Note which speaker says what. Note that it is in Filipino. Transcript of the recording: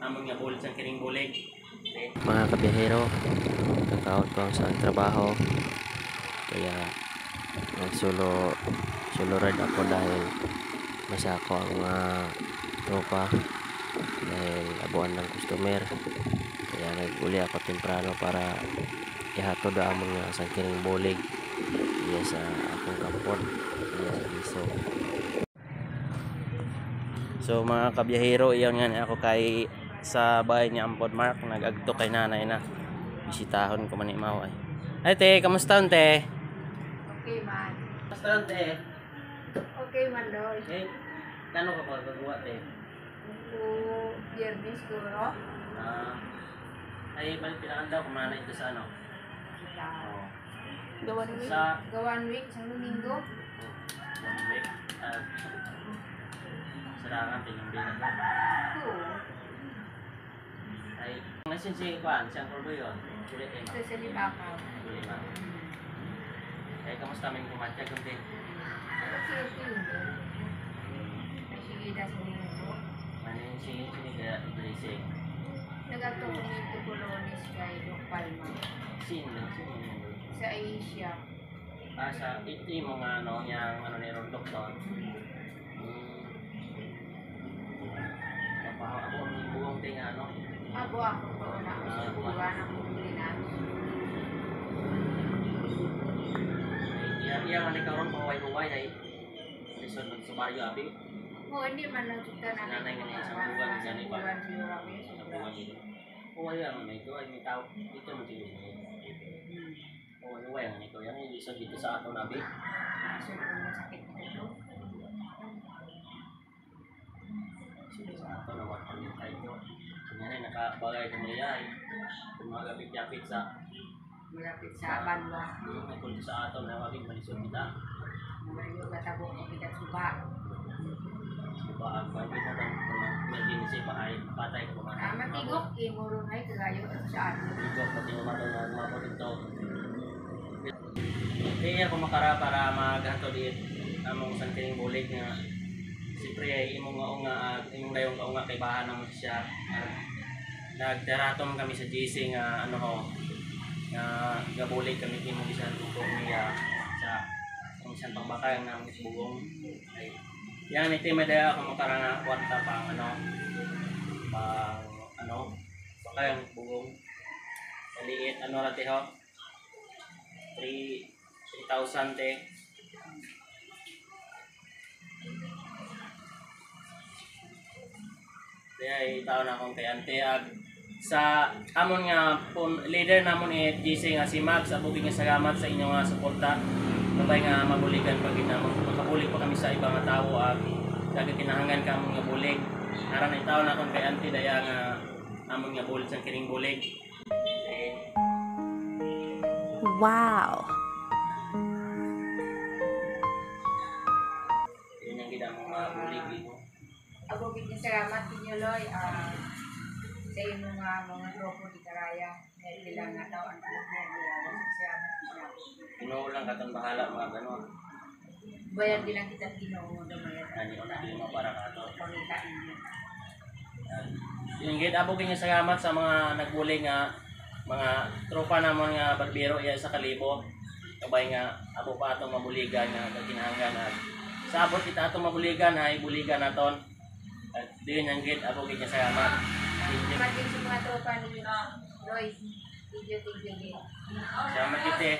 Speaker 1: among nga bulit sa kining bulig. Okay.
Speaker 2: Mga kabiyahero, kakaon ko sa trabaho, kaya solo ride ako dahil masako ang mga tropa dahil abuan ng customer, kaya nag-uli ako temprano para ihatod ang mga sangkiring bulig iya sa akong kampon iya sa Biso.
Speaker 1: So mga kabiyahero, iyon nga ako kay sa bahay ni Ampod Mark, nag-agto kay nanay na bisitahon ko man ni mao ay. Ay te, kamusta te?
Speaker 3: Okay man.
Speaker 1: Kamusta te?
Speaker 3: Okay man doy.
Speaker 1: Eh, kano ka pa gagawa te?
Speaker 3: Kung Biyernes ko, no?
Speaker 1: Ay balik pinakandaw kung nanay ito sa ano? Oh.
Speaker 3: Gawan week?
Speaker 1: Sa
Speaker 3: Gawan week, sa Domingo?
Speaker 1: 1 week. Sarangan pinambilan ko.
Speaker 3: Oo.
Speaker 1: Ay, nasin si Juan, siyang kurbo yun. Sulit eh,
Speaker 3: Ito sa Libakaw.
Speaker 1: Sulit ma. Ay, kamusta may kumatya kundi?
Speaker 3: Okay, okay yun doy. Ay, sige na sa Domingo.
Speaker 1: Manin si kaya blessing.
Speaker 3: Nagato ko nito Colonis kay Doc Palma.
Speaker 1: Sino?
Speaker 3: Sa Asia.
Speaker 1: Sa ito yung mga ano, yung ano ni Ron Doktor. Ako ang buwang ting ano.
Speaker 3: Ako ko na ako sa buwan ng Pilipinas.
Speaker 1: Iya nga ikaw ron paway-huway ay lisod ng sumaryo abi.
Speaker 3: Oo, hindi man lang kita na
Speaker 1: Nanay nga sa buwan dyan iba.
Speaker 3: buwan siguro kami.
Speaker 1: Sa buwan ito. Huway ang ito ay may tao. Dito mo sila. Huway ang ito. Yang lisod dito sa ato nabi.
Speaker 3: Sobrang masakit ito.
Speaker 1: Sa ato na wakal yung tayo. Kanya nakabagay kung mayay. Kung magapit-yapit sa
Speaker 3: Malapit sa Banwa.
Speaker 1: kung sa ato na waging malisod kita.
Speaker 3: Malayo katabo ko kita suba.
Speaker 1: Diba ang pwede na lang kung emergency bahay patay ko man.
Speaker 3: Matigok, imurong ay kagayo sa atin.
Speaker 1: Matigok, pati umato na umabot ito. Kaya ako makara para maghato diit among sangkiring bulig nga siyempre ay imong imong dayong kaunga kay bahan naman siya. Nagteratom kami sa GC nga ano ho nga gabulig kami imong bisan tutong niya sa isang pangbakay ng bugong ay yan ito may daya ako makara nga kwarta pang bakay ang bugong maliit rati ho 3,000 te. Kaya itaw na akong kay ante sa amon nga leader namon ni GC nga si Max, abugin nga salamat sa inyo nga suporta. Kabay nga mabuligan pag makabulig pa kami sa ibang tao dagat kinahangan ka amon nga bulig. Aran itaw na akong kay ante daya nga amon nga bulig sa kiring bulig.
Speaker 4: Wow.
Speaker 1: Yun ang gina mong bulig mo.
Speaker 3: Ako bigyan salamat ninyo, Loy. Sa inyo mga tropo di Karaya. Dahil bilang nga daw ang tulog niya. Salamat niya.
Speaker 1: Pinuulang ka itong bahala mga gano'n.
Speaker 3: Bayan din lang kita Ginoo dumayat.
Speaker 1: Ano yung mga para ka ito.
Speaker 3: Pangita ninyo.
Speaker 1: Yung gate abogin niya salamat sa mga nagbuling nga mga tropa namon nga barbero iya sa Kalibo. Kabay nga abo pa atong mabuligan nga kinahanglan sa abot kita atong mabuligan ay buligan naton. At diyon ang gate abogin niya salamat.
Speaker 3: Salamat din sa mga tropa ninyo, Loy. Thank you.
Speaker 1: Salamat kite.